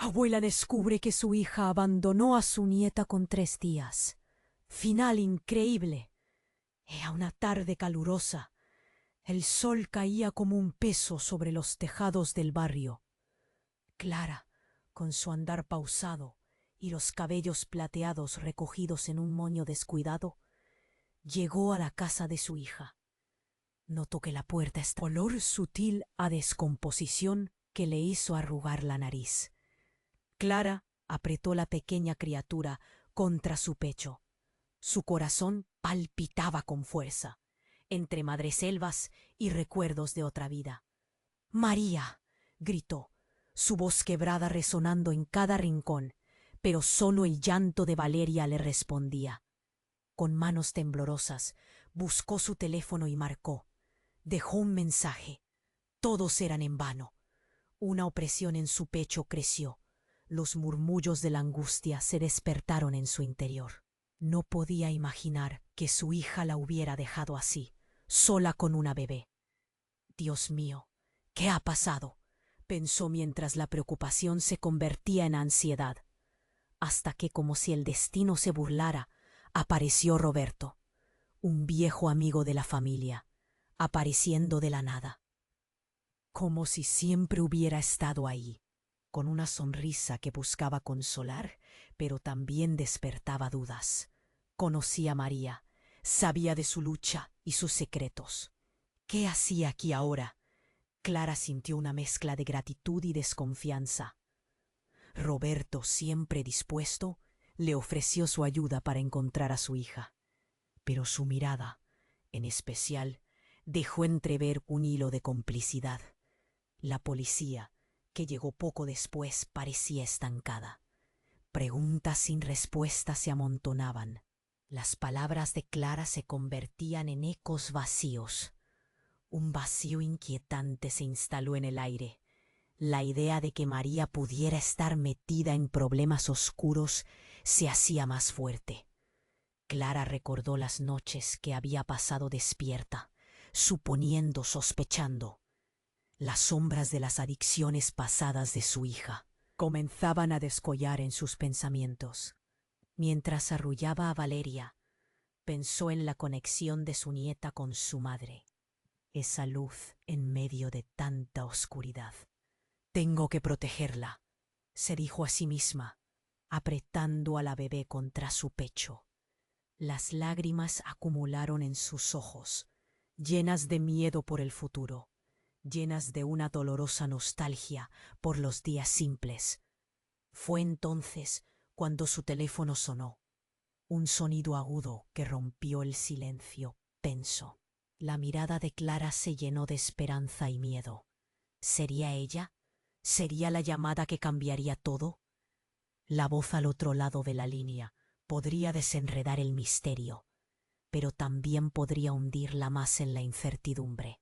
Abuela descubre que su hija abandonó a su nieta con 3 días. Final increíble. Era una tarde calurosa. El sol caía como un peso sobre los tejados del barrio. Clara, con su andar pausado y los cabellos plateados recogidos en un moño descuidado, llegó a la casa de su hija. Notó que la puerta estaba olor sutil a descomposición que le hizo arrugar la nariz. Clara apretó la pequeña criatura contra su pecho. Su corazón palpitaba con fuerza, entre madreselvas y recuerdos de otra vida. «María», gritó, su voz quebrada resonando en cada rincón, pero solo el llanto de Valeria le respondía. Con manos temblorosas buscó su teléfono y marcó. Dejó un mensaje. Todos eran en vano. Una opresión en su pecho creció. Los murmullos de la angustia se despertaron en su interior. No podía imaginar que su hija la hubiera dejado así, sola con una bebé. «Dios mío, ¿qué ha pasado?», pensó mientras la preocupación se convertía en ansiedad. Hasta que, como si el destino se burlara, apareció Roberto, un viejo amigo de la familia, apareciendo de la nada. Como si siempre hubiera estado ahí, con una sonrisa que buscaba consolar, pero también despertaba dudas. Conocía a María, sabía de su lucha y sus secretos. ¿Qué hacía aquí ahora? Clara sintió una mezcla de gratitud y desconfianza. Roberto, siempre dispuesto, le ofreció su ayuda para encontrar a su hija. Pero su mirada, en especial, dejó entrever un hilo de complicidad. La policía, que llegó poco después, parecía estancada. Preguntas sin respuesta se amontonaban. Las palabras de Clara se convertían en ecos vacíos. Un vacío inquietante se instaló en el aire. La idea de que María pudiera estar metida en problemas oscuros se hacía más fuerte. Clara recordó las noches que había pasado despierta, suponiendo, sospechando. Las sombras de las adicciones pasadas de su hija comenzaban a descollar en sus pensamientos. Mientras arrullaba a Valeria, pensó en la conexión de su nieta con su madre. Esa luz en medio de tanta oscuridad. «Tengo que protegerla», se dijo a sí misma, apretando a la bebé contra su pecho. Las lágrimas acumularon en sus ojos, llenas de miedo por el futuro, llenas de una dolorosa nostalgia por los días simples. Fue entonces cuando su teléfono sonó, un sonido agudo que rompió el silencio tenso. La mirada de Clara se llenó de esperanza y miedo. ¿Sería ella? ¿Sería la llamada que cambiaría todo? La voz al otro lado de la línea podría desenredar el misterio, pero también podría hundirla más en la incertidumbre.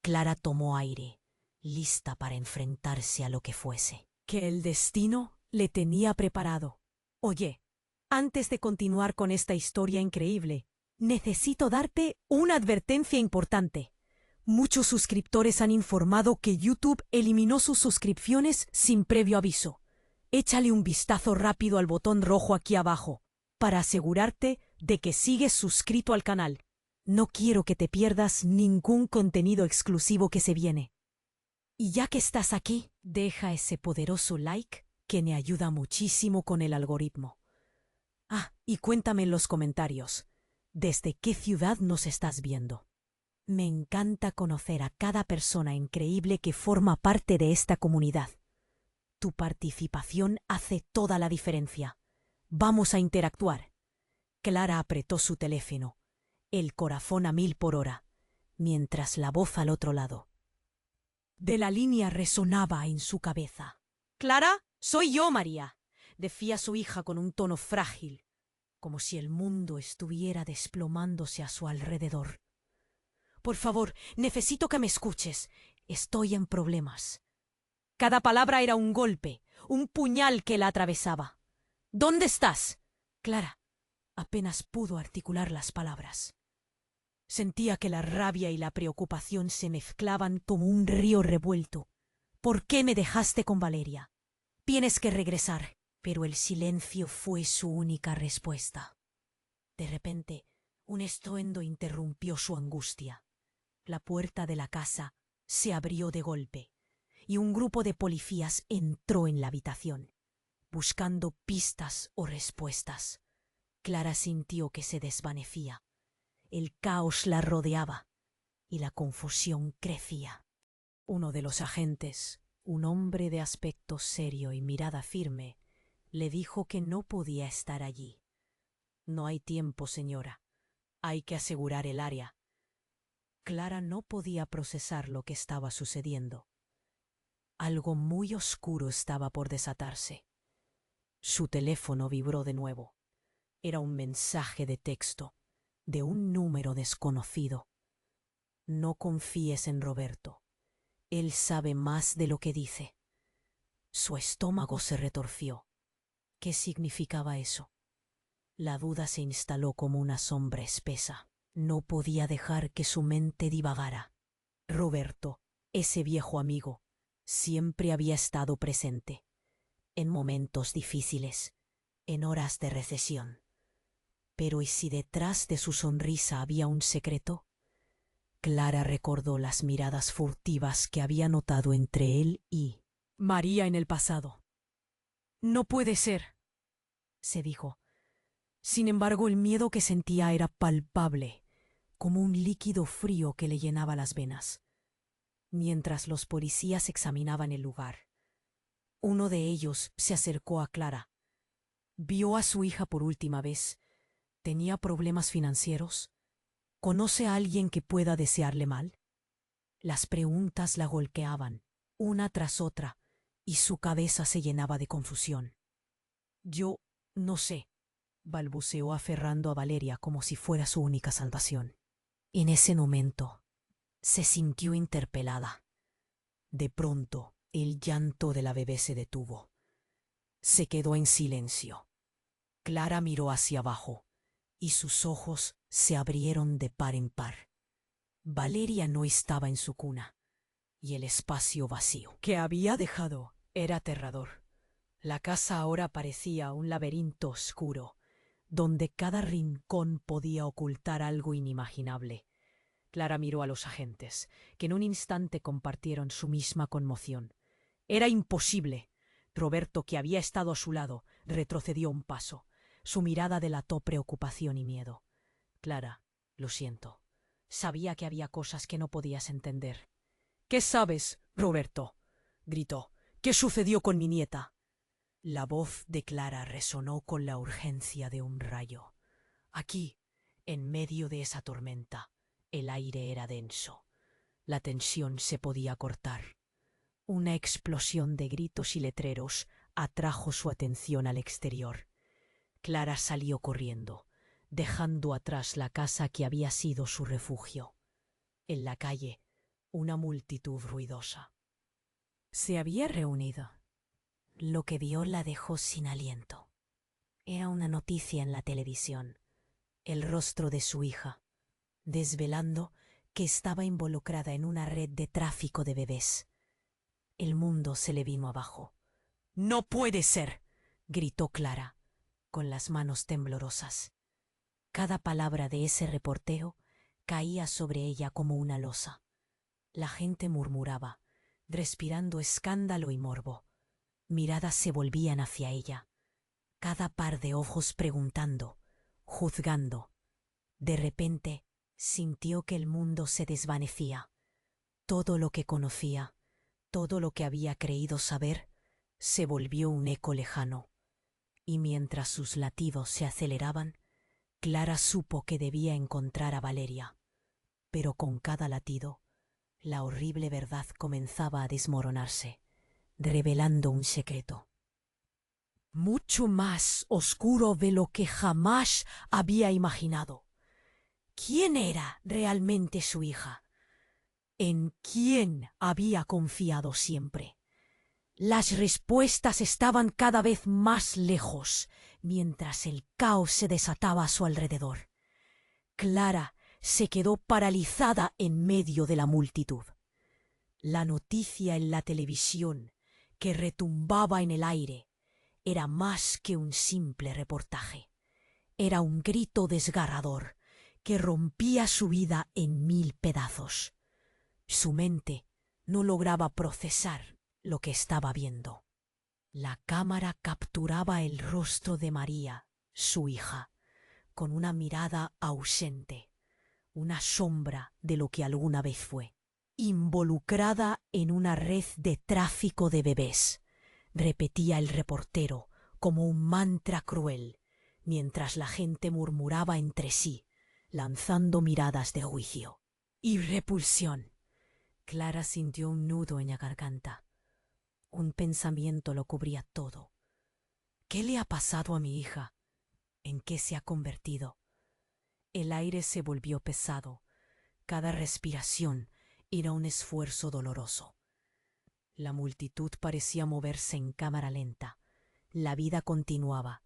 Clara tomó aire, lista para enfrentarse a lo que fuese. Que el destino le tenía preparado. «Oye, antes de continuar con esta historia increíble, necesito darte una advertencia importante. Muchos suscriptores han informado que YouTube eliminó sus suscripciones sin previo aviso. Échale un vistazo rápido al botón rojo aquí abajo para asegurarte de que sigues suscrito al canal. No quiero que te pierdas ningún contenido exclusivo que se viene. Y ya que estás aquí, deja ese poderoso like que me ayuda muchísimo con el algoritmo. Y cuéntame en los comentarios, ¿desde qué ciudad nos estás viendo? Me encanta conocer a cada persona increíble que forma parte de esta comunidad. Tu participación hace toda la diferencia. Vamos a interactuar. Clara apretó su teléfono, el corazón a 1000 por hora, mientras la voz al otro lado de la línea resonaba en su cabeza. «Clara, soy yo, María», decía su hija con un tono frágil, como si el mundo estuviera desplomándose a su alrededor. «Por favor, necesito que me escuches. Estoy en problemas». Cada palabra era un golpe, un puñal que la atravesaba. «¿Dónde estás?». Clara apenas pudo articular las palabras. Sentía que la rabia y la preocupación se mezclaban como un río revuelto. «¿Por qué me dejaste con Valeria? Tienes que regresar. Pero el silencio fue su única respuesta. De repente, un estruendo interrumpió su angustia. La puerta de la casa se abrió de golpe y un grupo de policías entró en la habitación, buscando pistas o respuestas. Clara sintió que se desvanecía. El caos la rodeaba y la confusión crecía. Uno de los agentes, un hombre de aspecto serio y mirada firme, le dijo que no podía estar allí. No hay tiempo, señora. Hay que asegurar el área. Clara no podía procesar lo que estaba sucediendo. Algo muy oscuro estaba por desatarse. Su teléfono vibró de nuevo. Era un mensaje de texto, de un número desconocido. No confíes en Roberto. Él sabe más de lo que dice. Su estómago se retorció. ¿Qué significaba eso? La duda se instaló como una sombra espesa. No podía dejar que su mente divagara. Roberto, ese viejo amigo, siempre había estado presente. En momentos difíciles, en horas de recesión. Pero ¿y si detrás de su sonrisa había un secreto? Clara recordó las miradas furtivas que había notado entre él y María en el pasado. No puede ser, se dijo. Sin embargo, el miedo que sentía era palpable, como un líquido frío que le llenaba las venas. Mientras los policías examinaban el lugar, uno de ellos se acercó a Clara. Vio a su hija por última vez. ¿Tenía problemas financieros? ¿Conoce a alguien que pueda desearle mal? Las preguntas la golpeaban, una tras otra, y su cabeza se llenaba de confusión. Yo no sé, balbuceó aferrando a Valeria como si fuera su única salvación. En ese momento, se sintió interpelada. De pronto, el llanto de la bebé se detuvo. Se quedó en silencio. Clara miró hacia abajo, y sus ojos se abrieron de par en par. Valeria no estaba en su cuna, y el espacio vacío que había dejado era aterrador. La casa ahora parecía un laberinto oscuro, donde cada rincón podía ocultar algo inimaginable. Clara miró a los agentes, que en un instante compartieron su misma conmoción. Era imposible. Roberto, que había estado a su lado, retrocedió un paso. Su mirada delató preocupación y miedo. Clara, lo siento. Sabía que había cosas que no podías entender. ¿Qué sabes, Roberto? Gritó. ¿Qué sucedió con mi nieta? La voz de Clara resonó con la urgencia de un rayo. Aquí, en medio de esa tormenta, el aire era denso. La tensión se podía cortar. Una explosión de gritos y letreros atrajo su atención al exterior. Clara salió corriendo, dejando atrás la casa que había sido su refugio. En la calle, una multitud ruidosa se había reunido. Lo que vio la dejó sin aliento. Era una noticia en la televisión. El rostro de su hija, desvelando que estaba involucrada en una red de tráfico de bebés. El mundo se le vino abajo. «¡No puede ser!», gritó Clara, con las manos temblorosas. Cada palabra de ese reporteo caía sobre ella como una losa. La gente murmuraba, respirando escándalo y morbo. Miradas se volvían hacia ella. Cada par de ojos preguntando, juzgando. De repente, sintió que el mundo se desvanecía. Todo lo que conocía, todo lo que había creído saber, se volvió un eco lejano. Y mientras sus latidos se aceleraban, Clara supo que debía encontrar a Valeria. Pero con cada latido, la horrible verdad comenzaba a desmoronarse, revelando un secreto. Mucho más oscuro de lo que jamás había imaginado. ¿Quién era realmente su hija? ¿En quién había confiado siempre? Las respuestas estaban cada vez más lejos, mientras el caos se desataba a su alrededor. Clara se quedó paralizada en medio de la multitud. La noticia en la televisión, que retumbaba en el aire, era más que un simple reportaje. Era un grito desgarrador que rompía su vida en 1000 pedazos. Su mente no lograba procesar lo que estaba viendo. La cámara capturaba el rostro de María, su hija, con una mirada ausente, una sombra de lo que alguna vez fue, involucrada en una red de tráfico de bebés, repetía el reportero como un mantra cruel, mientras la gente murmuraba entre sí, lanzando miradas de juicio y repulsión. Clara sintió un nudo en la garganta. Un pensamiento lo cubría todo. ¿Qué le ha pasado a mi hija? ¿En qué se ha convertido? El aire se volvió pesado. Cada respiración era un esfuerzo doloroso. La multitud parecía moverse en cámara lenta. La vida continuaba,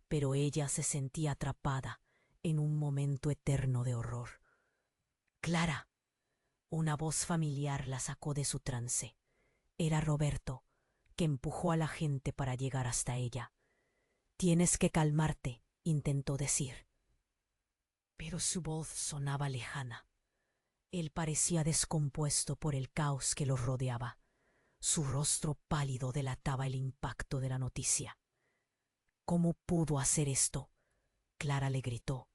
pero ella se sentía atrapada en un momento eterno de horror. Clara. Una voz familiar la sacó de su trance. Era Roberto, que empujó a la gente para llegar hasta ella. «Tienes que calmarte», intentó decir. Pero su voz sonaba lejana. Él parecía descompuesto por el caos que lo rodeaba. Su rostro pálido delataba el impacto de la noticia. «¿Cómo pudo hacer esto?», Clara le gritó,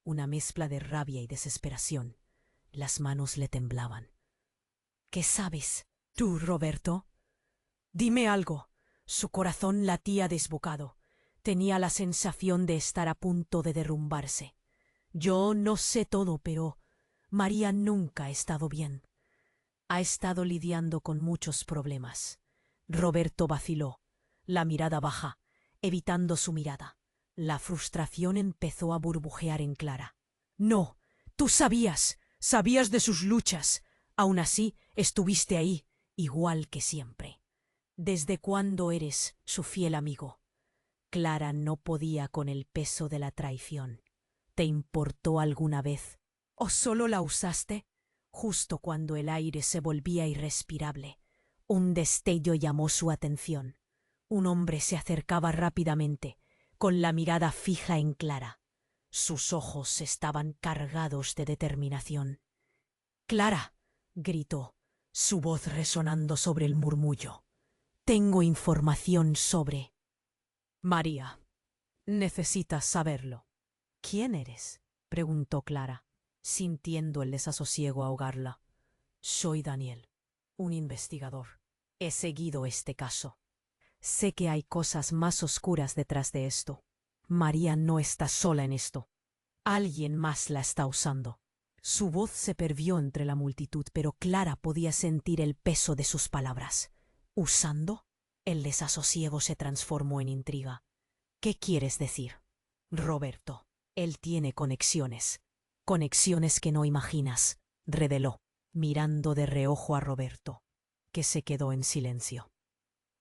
una mezcla de rabia y desesperación. Las manos le temblaban. «¿Qué sabes tú, Roberto? Dime algo». Su corazón latía desbocado. Tenía la sensación de estar a punto de derrumbarse. «Yo no sé todo, pero María nunca ha estado bien. Ha estado lidiando con muchos problemas». Roberto vaciló, la mirada baja, evitando su mirada. La frustración empezó a burbujear en Clara. «No, tú sabías de sus luchas. Aún así, estuviste ahí, igual que siempre. ¿Desde cuándo eres su fiel amigo?» Clara no podía con el peso de la traición. ¿Te importó alguna vez? ¿O solo la usaste? Justo cuando el aire se volvía irrespirable, un destello llamó su atención. Un hombre se acercaba rápidamente, con la mirada fija en Clara. Sus ojos estaban cargados de determinación. «Clara», gritó, su voz resonando sobre el murmullo. «Tengo información sobre...» «María, necesitas saberlo». «¿Quién eres?», preguntó Clara, sintiendo el desasosiego ahogarla. «Soy Daniel, un investigador. He seguido este caso. Sé que hay cosas más oscuras detrás de esto. María no está sola en esto. Alguien más la está usando». Su voz se perdió entre la multitud, pero Clara podía sentir el peso de sus palabras. «¿Usando?». El desasosiego se transformó en intriga. «¿Qué quieres decir?». «Roberto, él tiene conexiones. Conexiones que no imaginas», reveló, mirando de reojo a Roberto, que se quedó en silencio.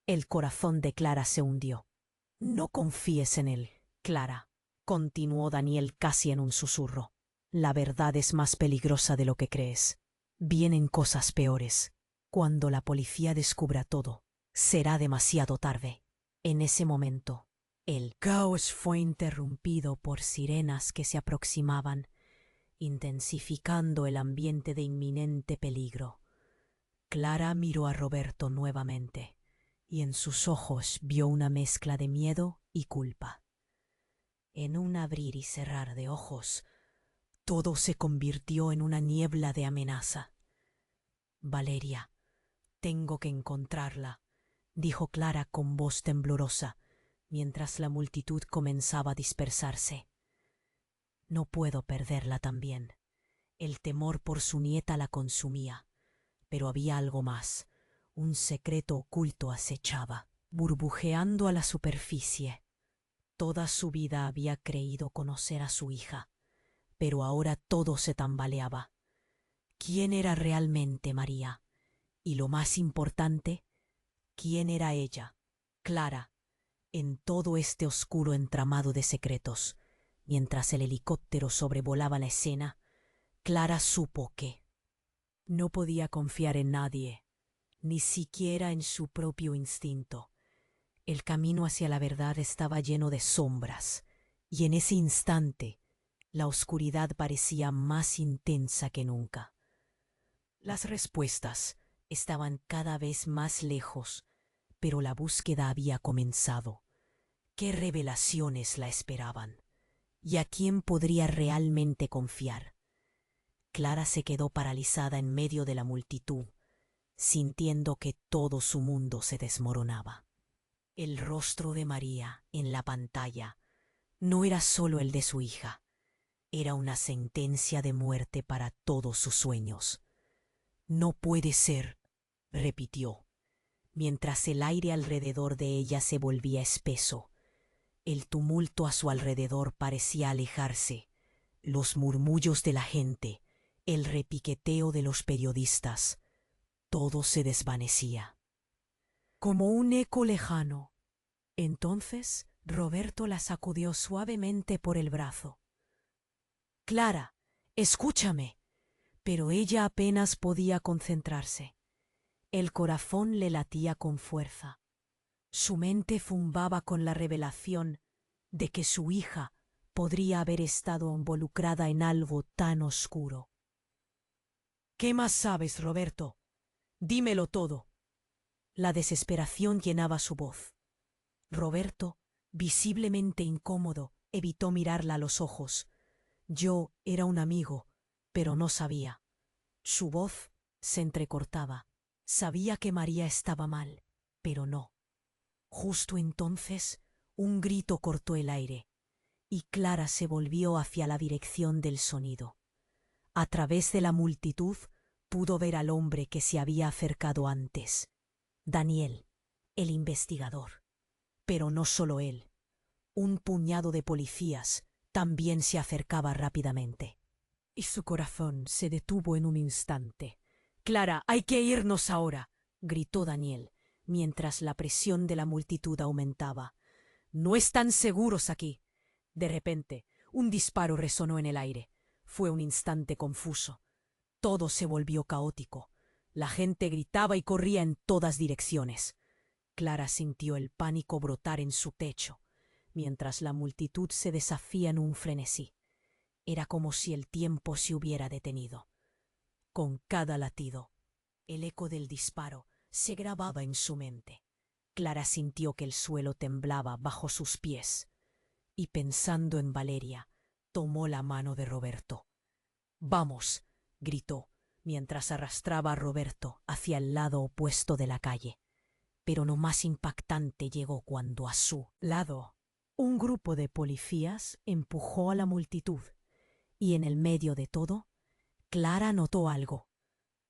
El corazón de Clara se hundió. «No confíes en él, Clara», continuó Daniel casi en un susurro. «La verdad es más peligrosa de lo que crees. Vienen cosas peores. Cuando la policía descubra todo, será demasiado tarde». En ese momento, el caos fue interrumpido por sirenas que se aproximaban, intensificando el ambiente de inminente peligro. Clara miró a Roberto nuevamente, y en sus ojos vio una mezcla de miedo y culpa. En un abrir y cerrar de ojos, todo se convirtió en una niebla de amenaza. «Valeria, tengo que encontrarla», dijo Clara con voz temblorosa, mientras la multitud comenzaba a dispersarse. «No puedo perderla también». El temor por su nieta la consumía, pero había algo más. Un secreto oculto acechaba, burbujeando a la superficie. Toda su vida había creído conocer a su hija, pero ahora todo se tambaleaba. ¿Quién era realmente María? Y lo más importante, ¿quién era ella, Clara, en todo este oscuro entramado de secretos? Mientras el helicóptero sobrevolaba la escena, Clara supo que no podía confiar en nadie, ni siquiera en su propio instinto. El camino hacia la verdad estaba lleno de sombras, y en ese instante la oscuridad parecía más intensa que nunca. Las respuestas estaban cada vez más lejos, pero la búsqueda había comenzado. ¿Qué revelaciones la esperaban? ¿Y a quién podría realmente confiar? Clara se quedó paralizada en medio de la multitud, sintiendo que todo su mundo se desmoronaba. El rostro de María en la pantalla no era solo el de su hija, era una sentencia de muerte para todos sus sueños. No puede ser, repitió, mientras el aire alrededor de ella se volvía espeso. El tumulto a su alrededor parecía alejarse, los murmullos de la gente, el repiqueteo de los periodistas, todo se desvanecía. Como un eco lejano. Entonces Roberto la sacudió suavemente por el brazo. Clara, escúchame. Pero ella apenas podía concentrarse. El corazón le latía con fuerza. Su mente zumbaba con la revelación de que su hija podría haber estado involucrada en algo tan oscuro. ¿Qué más sabes, Roberto? Dímelo todo. La desesperación llenaba su voz. Roberto, visiblemente incómodo, evitó mirarla a los ojos. Yo era un amigo, pero no sabía. Su voz se entrecortaba. Sabía que María estaba mal, pero no. Justo entonces, un grito cortó el aire, y Clara se volvió hacia la dirección del sonido. A través de la multitud pudo ver al hombre que se había acercado antes. Daniel, el investigador. Pero no solo él. Un puñado de policías también se acercaba rápidamente. Y su corazón se detuvo en un instante. «Clara, hay que irnos ahora», gritó Daniel, mientras la presión de la multitud aumentaba. «No están seguros aquí». De repente, un disparo resonó en el aire. Fue un instante confuso. Todo se volvió caótico. La gente gritaba y corría en todas direcciones. Clara sintió el pánico brotar en su pecho, mientras la multitud se deshacía en un frenesí. Era como si el tiempo se hubiera detenido. Con cada latido, el eco del disparo se grababa en su mente. Clara sintió que el suelo temblaba bajo sus pies, y pensando en Valeria, tomó la mano de Roberto. «Vamos», gritó, mientras arrastraba a Roberto hacia el lado opuesto de la calle. Pero lo más impactante llegó cuando a su lado un grupo de policías empujó a la multitud, y en el medio de todo, Clara notó algo.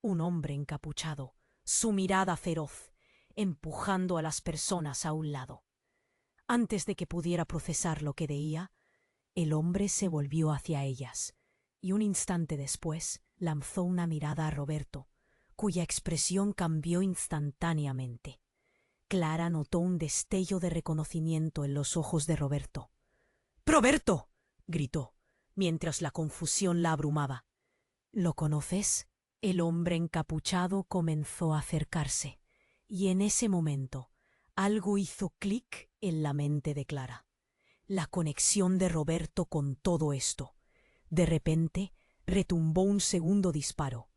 Un hombre encapuchado, su mirada feroz, empujando a las personas a un lado. Antes de que pudiera procesar lo que veía, el hombre se volvió hacia ellas, y un instante después lanzó una mirada a Roberto, cuya expresión cambió instantáneamente. Clara notó un destello de reconocimiento en los ojos de Roberto. «¡Roberto!», gritó, mientras la confusión la abrumaba. «¿Lo conoces?». El hombre encapuchado comenzó a acercarse, y en ese momento algo hizo clic en la mente de Clara. La conexión de Roberto con todo esto. De repente retumbó un segundo disparo,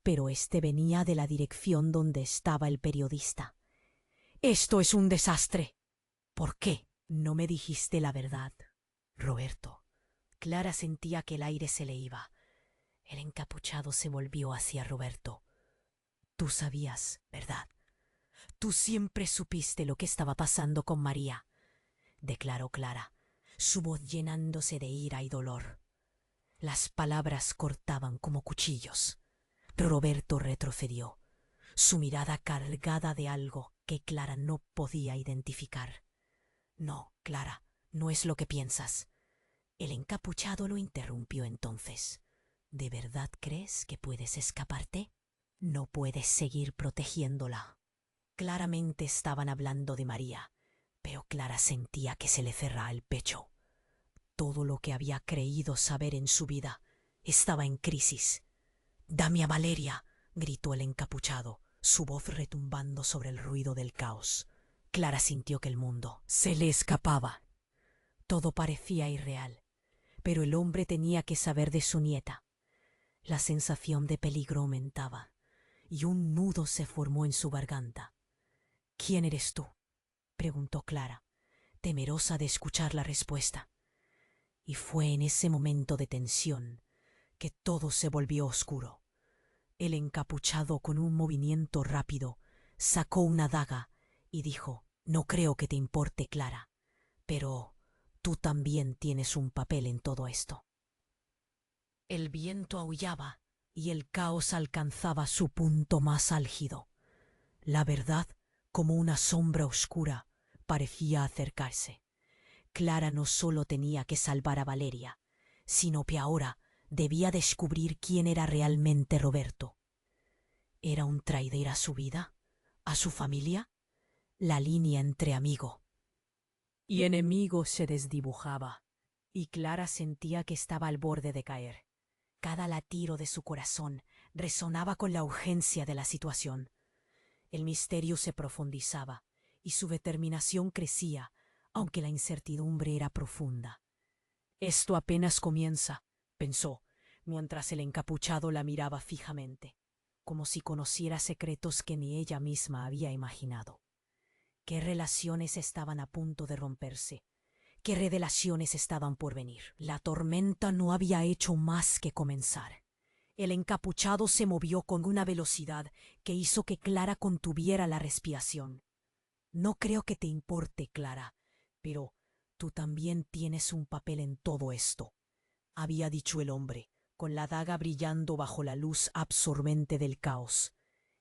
pero este venía de la dirección donde estaba el periodista. «Esto es un desastre». «¿Por qué no me dijiste la verdad, Roberto?». Clara sentía que el aire se le iba. El encapuchado se volvió hacia Roberto. «Tú sabías, ¿verdad? Tú siempre supiste lo que estaba pasando con María», declaró Clara, su voz llenándose de ira y dolor. Las palabras cortaban como cuchillos. Roberto retrocedió, su mirada cargada de algo que Clara no podía identificar. «No, Clara, no es lo que piensas». El encapuchado lo interrumpió entonces. «¿De verdad crees que puedes escaparte? No puedes seguir protegiéndola». Claramente estaban hablando de María, pero Clara sentía que se le cerraba el pecho. Todo lo que había creído saber en su vida estaba en crisis. «Dame a Valeria», gritó el encapuchado, su voz retumbando sobre el ruido del caos. Clara sintió que el mundo se le escapaba. Todo parecía irreal, pero el hombre tenía que saber de su nieta. La sensación de peligro aumentaba, y un nudo se formó en su garganta. —¿Quién eres tú? —preguntó Clara, temerosa de escuchar la respuesta. Y fue en ese momento de tensión que todo se volvió oscuro. El encapuchado, con un movimiento rápido, sacó una daga y dijo: «No creo que te importe, Clara, pero tú también tienes un papel en todo esto». El viento aullaba y el caos alcanzaba su punto más álgido. La verdad, como una sombra oscura, parecía acercarse. Clara no solo tenía que salvar a Valeria, sino que ahora debía descubrir quién era realmente Roberto. ¿Era un traidor a su vida? ¿A su familia? La línea entre amigo y enemigo se desdibujaba, y Clara sentía que estaba al borde de caer. Cada latido de su corazón resonaba con la urgencia de la situación. El misterio se profundizaba y su determinación crecía, aunque la incertidumbre era profunda. «Esto apenas comienza», pensó, mientras el encapuchado la miraba fijamente, como si conociera secretos que ni ella misma había imaginado. ¿Qué relaciones estaban a punto de romperse? ¿Qué revelaciones estaban por venir? La tormenta no había hecho más que comenzar. El encapuchado se movió con una velocidad que hizo que Clara contuviera la respiración. «No creo que te importe, Clara, pero tú también tienes un papel en todo esto», había dicho el hombre, con la daga brillando bajo la luz absorbente del caos.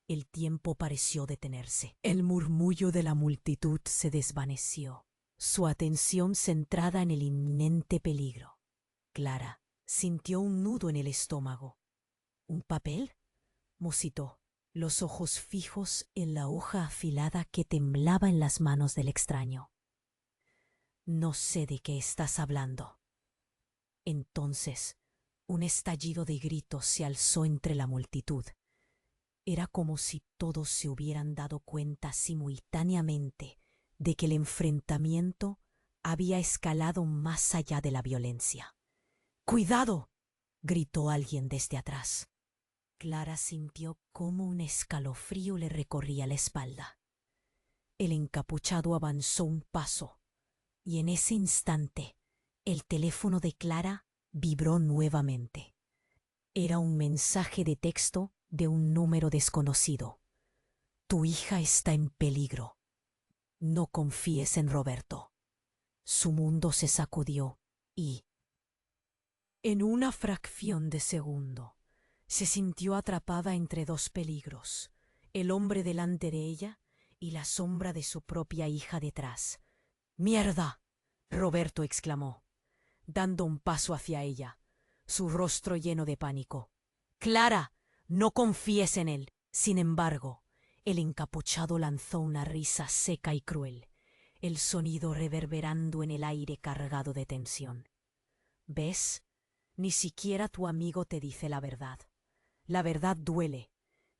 El tiempo pareció detenerse. El murmullo de la multitud se desvaneció, su atención centrada en el inminente peligro. Clara sintió un nudo en el estómago. «¿Un papel?», musitó, los ojos fijos en la hoja afilada que temblaba en las manos del extraño. «No sé de qué estás hablando». Entonces, un estallido de gritos se alzó entre la multitud. Era como si todos se hubieran dado cuenta simultáneamente de que el enfrentamiento había escalado más allá de la violencia. «¡Cuidado!», gritó alguien desde atrás. Clara sintió cómo un escalofrío le recorría la espalda. El encapuchado avanzó un paso, y en ese instante el teléfono de Clara vibró nuevamente. Era un mensaje de texto de un número desconocido. «Tu hija está en peligro. No confíes en Roberto». Su mundo se sacudió y, en una fracción de segundo, se sintió atrapada entre dos peligros: el hombre delante de ella y la sombra de su propia hija detrás. «¡Mierda!», Roberto exclamó, dando un paso hacia ella, su rostro lleno de pánico. «Clara, no confíes en él». Sin embargo, el encapuchado lanzó una risa seca y cruel, el sonido reverberando en el aire cargado de tensión. «¿Ves? Ni siquiera tu amigo te dice la verdad. La verdad duele,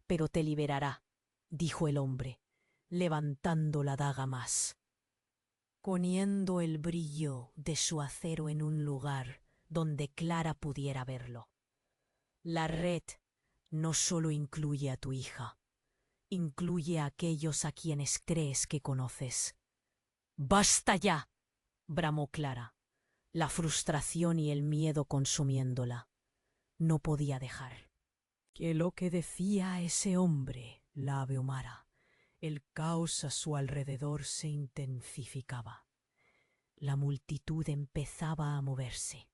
pero te liberará», dijo el hombre, levantando la daga más, poniendo el brillo de su acero en un lugar donde Clara pudiera verlo. «La red no solo incluye a tu hija, incluye a aquellos a quienes crees que conoces». «¡Basta ya!», bramó Clara, la frustración y el miedo consumiéndola. No podía dejar que lo que decía ese hombre la abrumara. El caos a su alrededor se intensificaba. La multitud empezaba a moverse.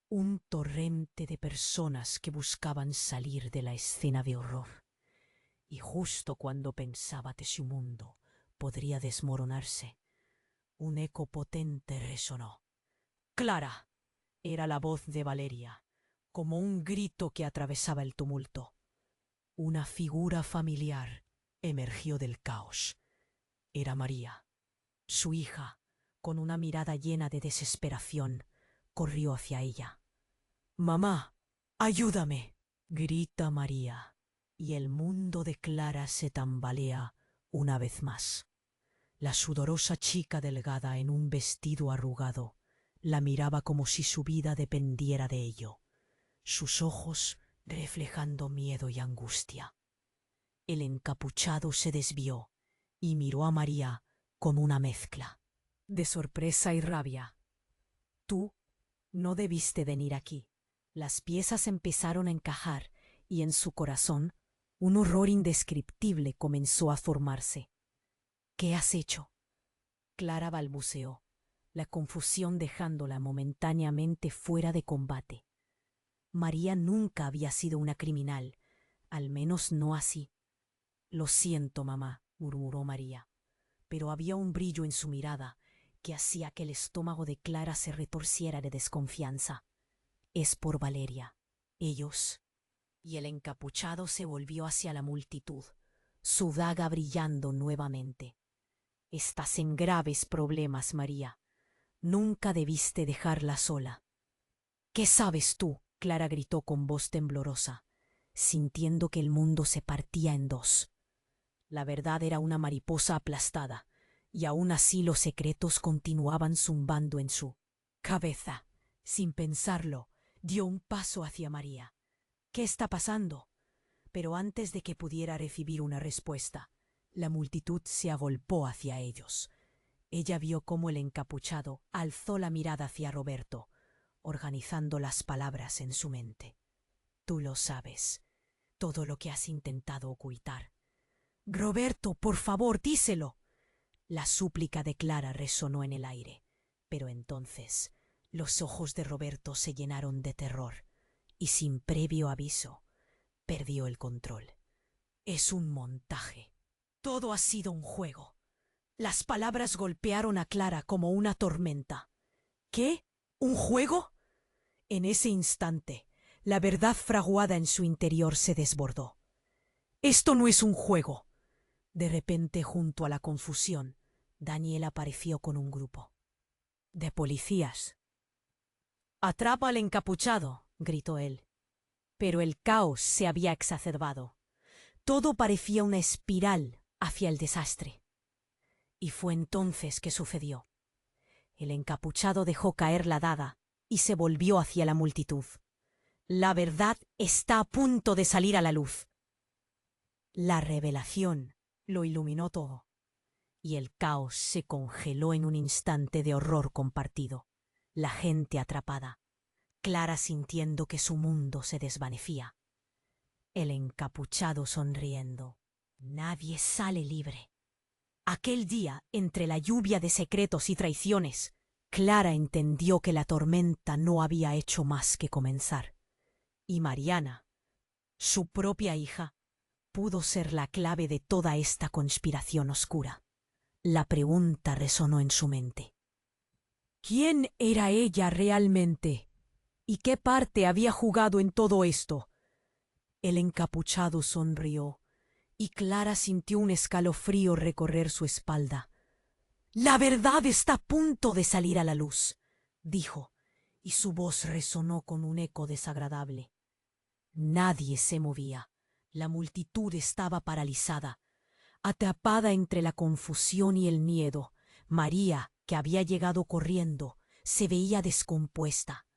Un torrente de personas que buscaban salir de la escena de horror. Y justo cuando pensaba que su mundo podría desmoronarse, un eco potente resonó. «Clara», era la voz de Valeria, como un grito que atravesaba el tumulto. Una figura familiar emergió del caos. Era María. Su hija, con una mirada llena de desesperación, corrió hacia ella. «¡Mamá, ayúdame!», grita María, y el mundo de Clara se tambalea una vez más. La sudorosa chica delgada en un vestido arrugado la miraba como si su vida dependiera de ello, sus ojos reflejando miedo y angustia. El encapuchado se desvió y miró a María con una mezcla de sorpresa y rabia. «Tú no debiste venir aquí». Las piezas empezaron a encajar y en su corazón un horror indescriptible comenzó a formarse. «¿Qué has hecho?». Clara balbuceó, la confusión dejándola momentáneamente fuera de combate. María nunca había sido una criminal, al menos no así. «Lo siento, mamá», murmuró María, pero había un brillo en su mirada que hacía que el estómago de Clara se retorciera de desconfianza. «Es por Valeria. Ellos». Y el encapuchado se volvió hacia la multitud, su daga brillando nuevamente. «Estás en graves problemas, María. Nunca debiste dejarla sola». «¿Qué sabes tú?», Clara gritó con voz temblorosa, sintiendo que el mundo se partía en dos. La verdad era una mariposa aplastada, y aún así los secretos continuaban zumbando en su cabeza. Sin pensarlo, dio un paso hacia María. «¿Qué está pasando?». Pero antes de que pudiera recibir una respuesta, la multitud se agolpó hacia ellos. Ella vio cómo el encapuchado alzó la mirada hacia Roberto, organizando las palabras en su mente. «Tú lo sabes, todo lo que has intentado ocultar». «Roberto, por favor, díselo». La súplica de Clara resonó en el aire, pero entonces los ojos de Roberto se llenaron de terror y sin previo aviso perdió el control. «Es un montaje. Todo ha sido un juego». Las palabras golpearon a Clara como una tormenta. «¿Qué? ¿Un juego?». En ese instante, la verdad fraguada en su interior se desbordó. «Esto no es un juego». De repente, junto a la confusión, Daniel apareció con un grupo de policías. «Atrapa al encapuchado», gritó él. Pero el caos se había exacerbado. Todo parecía una espiral hacia el desastre. Y fue entonces que sucedió. El encapuchado dejó caer la daga y se volvió hacia la multitud. «La verdad está a punto de salir a la luz». La revelación lo iluminó todo, y el caos se congeló en un instante de horror compartido. La gente atrapada, Clara sintiendo que su mundo se desvanecía. El encapuchado sonriendo. Nadie sale libre. Aquel día, entre la lluvia de secretos y traiciones, Clara entendió que la tormenta no había hecho más que comenzar. Y Mariana, su propia hija, pudo ser la clave de toda esta conspiración oscura. La pregunta resonó en su mente. ¿Quién era ella realmente? ¿Y qué parte había jugado en todo esto? El encapuchado sonrió, y Clara sintió un escalofrío recorrer su espalda. «La verdad está a punto de salir a la luz», dijo, y su voz resonó con un eco desagradable. Nadie se movía. La multitud estaba paralizada, atrapada entre la confusión y el miedo. María, que había llegado corriendo, se veía descompuesta.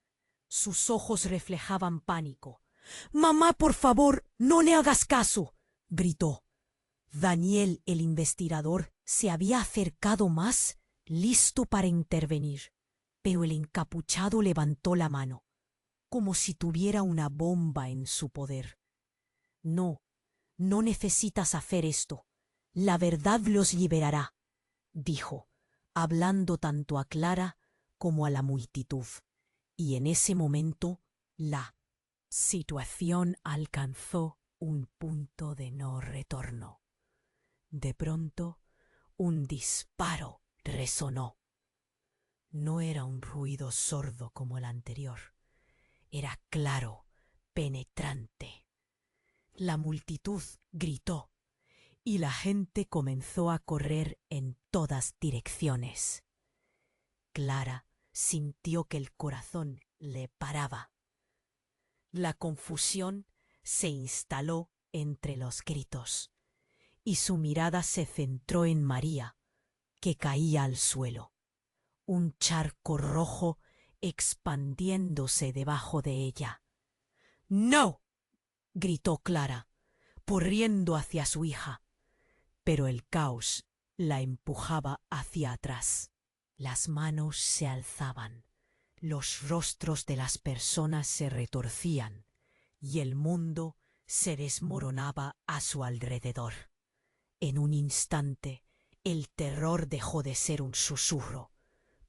Sus ojos reflejaban pánico. «Mamá, por favor, no le hagas caso», gritó. Daniel, el investigador, se había acercado más, listo para intervenir, pero el encapuchado levantó la mano, como si tuviera una bomba en su poder. «No, no necesitas hacer esto. La verdad los liberará», dijo, hablando tanto a Clara como a la multitud. Y en ese momento, la situación alcanzó un punto de no retorno. De pronto, un disparo resonó. No era un ruido sordo como el anterior. Era claro, penetrante. La multitud gritó y la gente comenzó a correr en todas direcciones. Clara sintió que el corazón le paraba. La confusión se instaló entre los gritos, y su mirada se centró en María, que caía al suelo, un charco rojo expandiéndose debajo de ella. ¡No!, gritó Clara, corriendo hacia su hija, pero el caos la empujaba hacia atrás. Las manos se alzaban, los rostros de las personas se retorcían y el mundo se desmoronaba a su alrededor. En un instante, el terror dejó de ser un susurro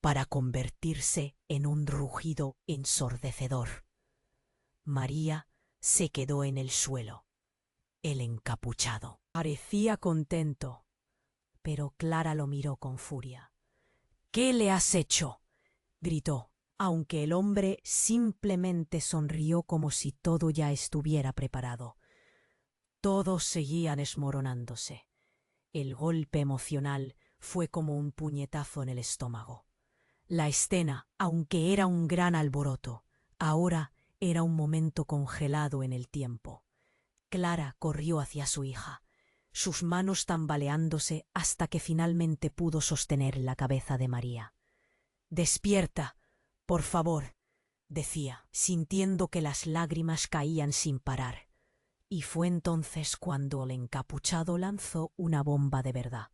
para convertirse en un rugido ensordecedor. María se quedó en el suelo. El encapuchado parecía contento, pero Clara lo miró con furia. —¿Qué le has hecho? —gritó, aunque el hombre simplemente sonrió como si todo ya estuviera preparado. Todos seguían desmoronándose. El golpe emocional fue como un puñetazo en el estómago. La escena, aunque era un gran alboroto, ahora era un momento congelado en el tiempo. Clara corrió hacia su hija, sus manos tambaleándose hasta que finalmente pudo sostener la cabeza de María. —Despierta, por favor —decía, sintiendo que las lágrimas caían sin parar. Y fue entonces cuando el encapuchado lanzó una bomba de verdad.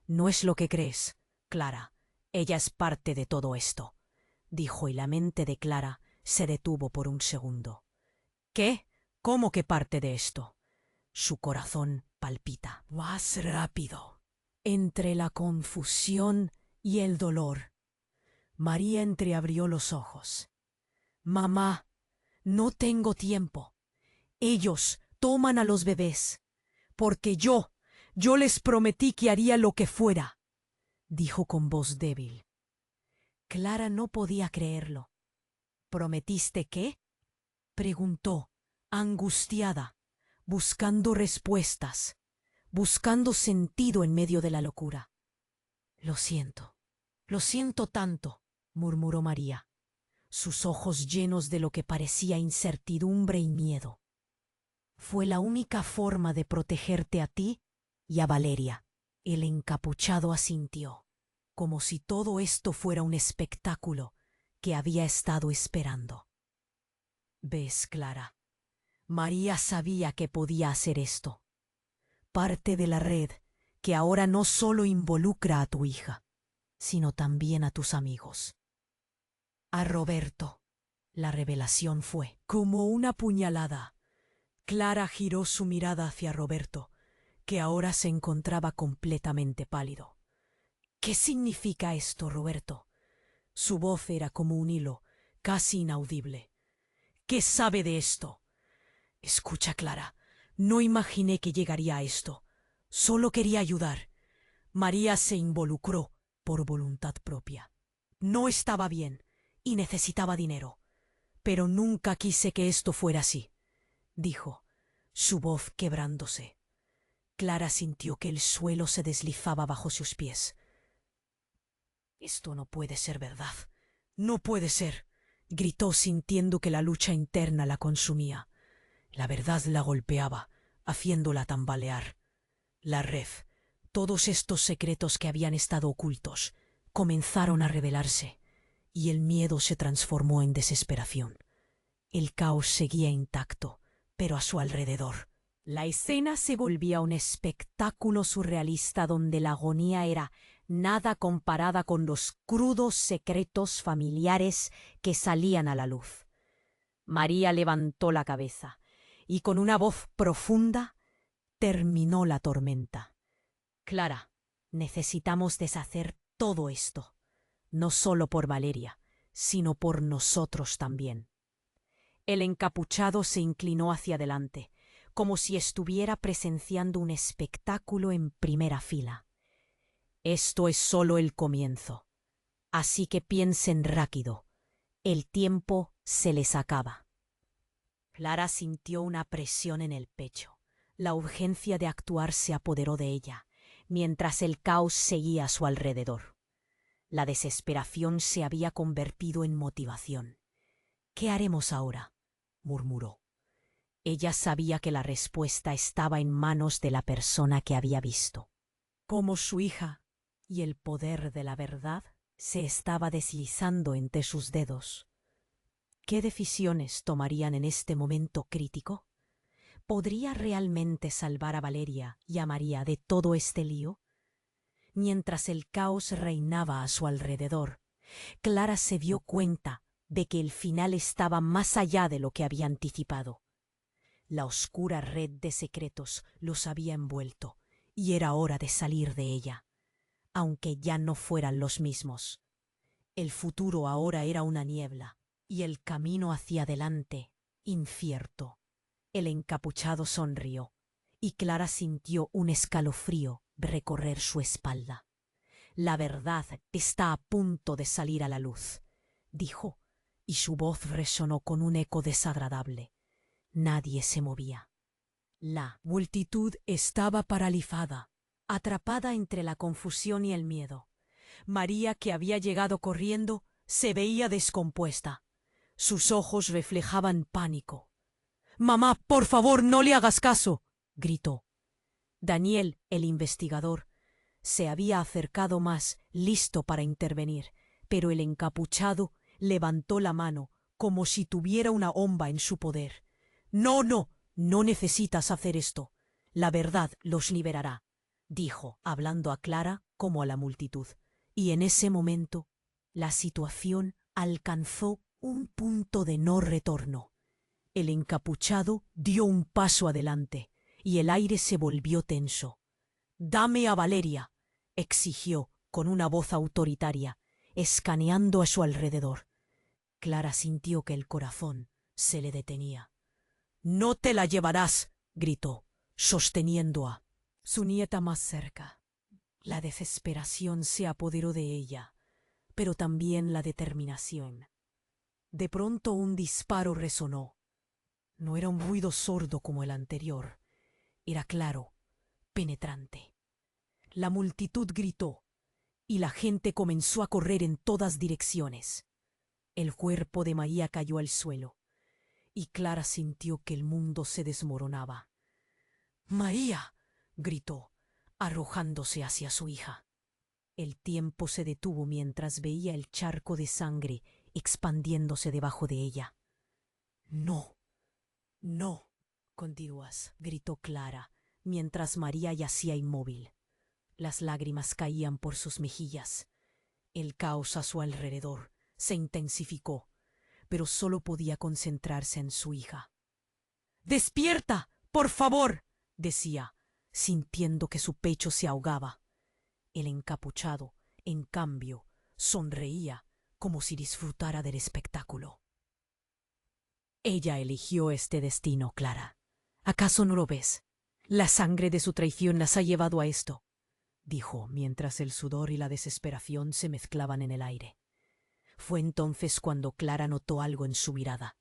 —No es lo que crees, Clara. Ella es parte de todo esto —dijo, y la mente de Clara se detuvo por un segundo. —¿Qué? ¿Cómo que parte de esto? Su corazón palpita más rápido. Entre la confusión y el dolor, María entreabrió los ojos. —Mamá, no tengo tiempo. Ellos toman a los bebés, porque yo les prometí que haría lo que fuera —dijo con voz débil. Clara no podía creerlo. —¿Prometiste qué? —preguntó, angustiada, buscando respuestas, buscando sentido en medio de la locura. Lo siento tanto —murmuró María, sus ojos llenos de lo que parecía incertidumbre y miedo. Fue la única forma de protegerte a ti y a Valeria. El encapuchado asintió, como si todo esto fuera un espectáculo que había estado esperando. ¿Ves, Clara? María sabía que podía hacer esto. Parte de la red que ahora no solo involucra a tu hija, sino también a tus amigos. A Roberto. La revelación fue como una puñalada. Clara giró su mirada hacia Roberto, que ahora se encontraba completamente pálido. —¿Qué significa esto, Roberto? Su voz era como un hilo, casi inaudible. —¿Qué sabe de esto? Escucha, Clara, no imaginé que llegaría a esto. Solo quería ayudar. María se involucró por voluntad propia. No estaba bien y necesitaba dinero. Pero nunca quise que esto fuera así —dijo, su voz quebrándose. Clara sintió que el suelo se deslizaba bajo sus pies. —Esto no puede ser verdad. No puede ser —gritó, sintiendo que la lucha interna la consumía. La verdad la golpeaba, haciéndola tambalear. La red, todos estos secretos que habían estado ocultos, comenzaron a revelarse, y el miedo se transformó en desesperación. El caos seguía intacto, pero a su alrededor. La escena se volvía un espectáculo surrealista donde la agonía era nada comparada con los crudos secretos familiares que salían a la luz. María levantó la cabeza y con una voz profunda terminó la tormenta. —Clara, necesitamos deshacer todo esto, no solo por Valeria, sino por nosotros también. El encapuchado se inclinó hacia adelante, como si estuviera presenciando un espectáculo en primera fila. Esto es solo el comienzo, así que piensen rápido. El tiempo se les acaba. Clara sintió una presión en el pecho. La urgencia de actuar se apoderó de ella, mientras el caos seguía a su alrededor. La desesperación se había convertido en motivación. —¿Qué haremos ahora? —murmuró. Ella sabía que la respuesta estaba en manos de la persona que había visto. Como su hija, y el poder de la verdad se estaba deslizando entre sus dedos. ¿Qué decisiones tomarían en este momento crítico? ¿Podría realmente salvar a Valeria y a María de todo este lío? Mientras el caos reinaba a su alrededor, Clara se dio cuenta de que el final estaba más allá de lo que había anticipado. La oscura red de secretos los había envuelto, y era hora de salir de ella, aunque ya no fueran los mismos. El futuro ahora era una niebla, y el camino hacia adelante, incierto. El encapuchado sonrió, y Clara sintió un escalofrío recorrer su espalda. La verdad está a punto de salir a la luz, dijo, y su voz resonó con un eco desagradable. Nadie se movía. La multitud estaba paralizada, atrapada entre la confusión y el miedo. María, que había llegado corriendo, se veía descompuesta. Sus ojos reflejaban pánico. «Mamá, por favor, no le hagas caso», gritó. Daniel, el investigador, se había acercado más, listo para intervenir, pero el encapuchado levantó la mano como si tuviera una bomba en su poder. «No, no necesitas hacer esto. La verdad los liberará», dijo, hablando a Clara como a la multitud. Y en ese momento, la situación alcanzó un punto de no retorno. El encapuchado dio un paso adelante, y el aire se volvió tenso. «Dame a Valeria», exigió con una voz autoritaria, escaneando a su alrededor. Clara sintió que el corazón se le detenía. «No te la llevarás», gritó, sosteniendo a su nieta más cerca. La desesperación se apoderó de ella, pero también la determinación. De pronto un disparo resonó. No era un ruido sordo como el anterior, era claro, penetrante. La multitud gritó, y la gente comenzó a correr en todas direcciones. El cuerpo de María cayó al suelo, y Clara sintió que el mundo se desmoronaba. «¡María!», gritó, arrojándose hacia su hija. El tiempo se detuvo mientras veía el charco de sangre expandiéndose debajo de ella. «No, no», continúas, gritó Clara, mientras María yacía inmóvil. Las lágrimas caían por sus mejillas. El caos a su alrededor se intensificó, pero solo podía concentrarse en su hija. «¡Despierta, por favor!», decía, sintiendo que su pecho se ahogaba. El encapuchado, en cambio, sonreía como si disfrutara del espectáculo. «Ella eligió este destino, Clara. ¿Acaso no lo ves? La sangre de su traición las ha llevado a esto», dijo, mientras el sudor y la desesperación se mezclaban en el aire. Fue entonces cuando Clara notó algo en su mirada,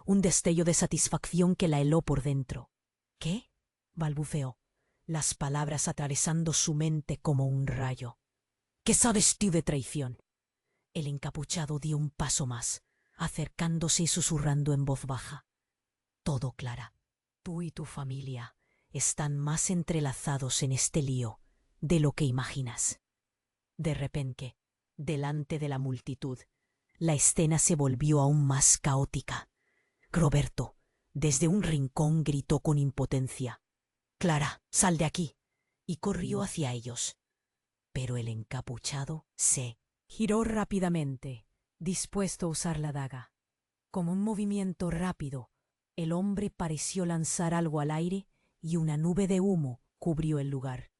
un destello de satisfacción que la heló por dentro. «¿Qué?», balbuceó, las palabras atravesando su mente como un rayo. «¿Qué sabes tú de traición?». El encapuchado dio un paso más, acercándose y susurrando en voz baja. «Todo, Clara. Tú y tu familia están más entrelazados en este lío de lo que imaginas». De repente, delante de la multitud, la escena se volvió aún más caótica. Roberto, desde un rincón, gritó con impotencia: «Clara, sal de aquí», y corrió hacia ellos. Pero el encapuchado se giró rápidamente, dispuesto a usar la daga. Con un movimiento rápido, el hombre pareció lanzar algo al aire y una nube de humo cubrió el lugar.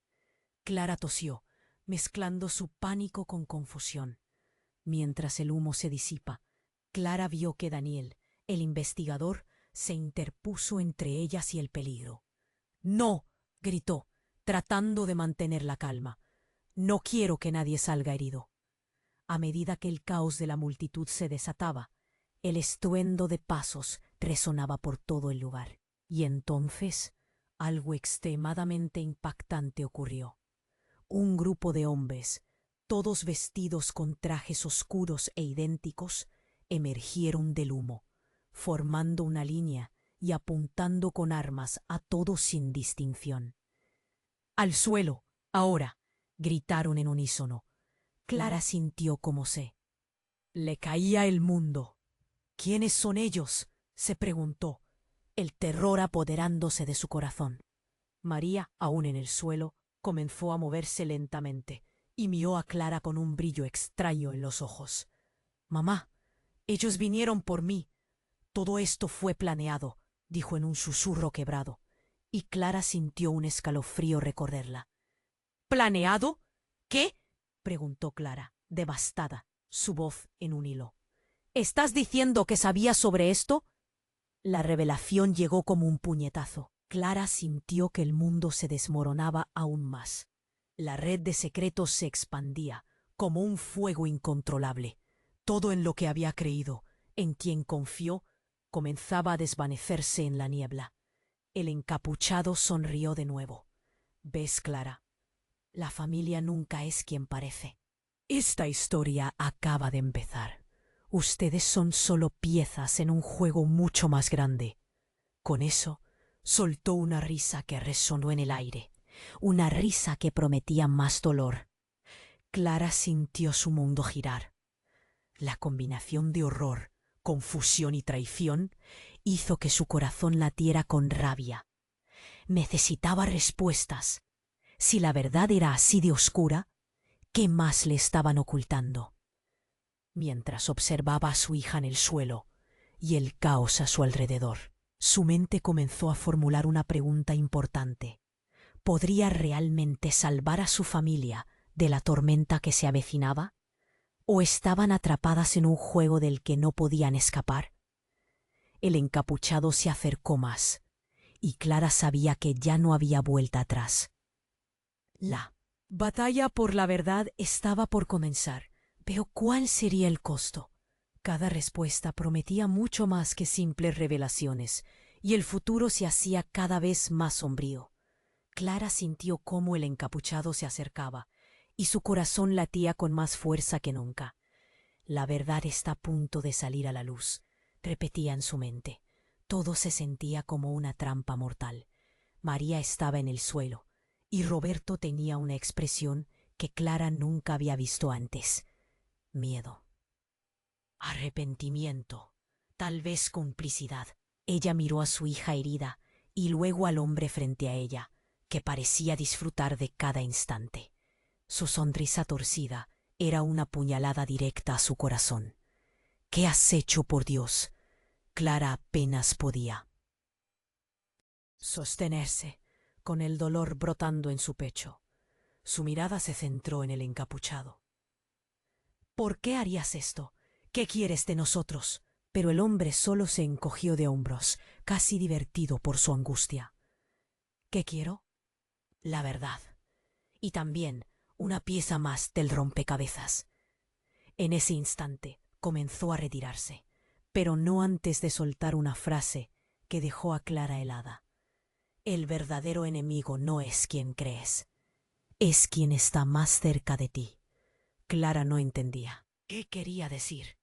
Clara tosió, mezclando su pánico con confusión. Mientras el humo se disipa, Clara vio que Daniel, el investigador, se interpuso entre ellas y el peligro. «No», gritó, tratando de mantener la calma. «No quiero que nadie salga herido». A medida que el caos de la multitud se desataba, el estruendo de pasos resonaba por todo el lugar. Y entonces algo extremadamente impactante ocurrió. Un grupo de hombres, todos vestidos con trajes oscuros e idénticos, emergieron del humo, formando una línea y apuntando con armas a todos sin distinción. «¡Al suelo, ahora!», gritaron en unísono. Clara sintió como se le caía el mundo. «¿Quiénes son ellos?», se preguntó, el terror apoderándose de su corazón. María, aún en el suelo, comenzó a moverse lentamente y miró a Clara con un brillo extraño en los ojos. «Mamá, ellos vinieron por mí. Todo esto fue planeado», dijo en un susurro quebrado, y Clara sintió un escalofrío recorrerla. «¿Planeado? ¿Qué?», preguntó Clara, devastada, su voz en un hilo. «¿Estás diciendo que sabías sobre esto?». La revelación llegó como un puñetazo. Clara sintió que el mundo se desmoronaba aún más. La red de secretos se expandía, como un fuego incontrolable. Todo en lo que había creído, en quien confió, comenzaba a desvanecerse en la niebla. El encapuchado sonrió de nuevo. «¿Ves, Clara? La familia nunca es quien parece. Esta historia acaba de empezar. Ustedes son solo piezas en un juego mucho más grande». Con eso, soltó una risa que resonó en el aire, una risa que prometía más dolor. Clara sintió su mundo girar. La combinación de horror, confusión y traición hizo que su corazón latiera con rabia. Necesitaba respuestas. Si la verdad era así de oscura, ¿qué más le estaban ocultando? Mientras observaba a su hija en el suelo y el caos a su alrededor, su mente comenzó a formular una pregunta importante. ¿Podría realmente salvar a su familia de la tormenta que se avecinaba? ¿O estaban atrapadas en un juego del que no podían escapar? El encapuchado se acercó más, y Clara sabía que ya no había vuelta atrás. La batalla por la verdad estaba por comenzar, pero ¿cuál sería el costo? Cada respuesta prometía mucho más que simples revelaciones, y el futuro se hacía cada vez más sombrío. Clara sintió cómo el encapuchado se acercaba, y su corazón latía con más fuerza que nunca. «La verdad está a punto de salir a la luz», repetía en su mente. Todo se sentía como una trampa mortal. María estaba en el suelo, y Roberto tenía una expresión que Clara nunca había visto antes. Miedo. Arrepentimiento. Tal vez complicidad. Ella miró a su hija herida y luego al hombre frente a ella, que parecía disfrutar de cada instante. Su sonrisa torcida era una puñalada directa a su corazón. «¿Qué has hecho, por Dios?». Clara apenas podía sostenerse, con el dolor brotando en su pecho. Su mirada se centró en el encapuchado. «¿Por qué harías esto? ¿Qué quieres de nosotros?». Pero el hombre solo se encogió de hombros, casi divertido por su angustia. «¿Qué quiero?». «La verdad. Y también una pieza más del rompecabezas». En ese instante comenzó a retirarse, pero no antes de soltar una frase que dejó a Clara helada. «El verdadero enemigo no es quien crees, es quien está más cerca de ti». Clara no entendía. ¿Qué quería decir?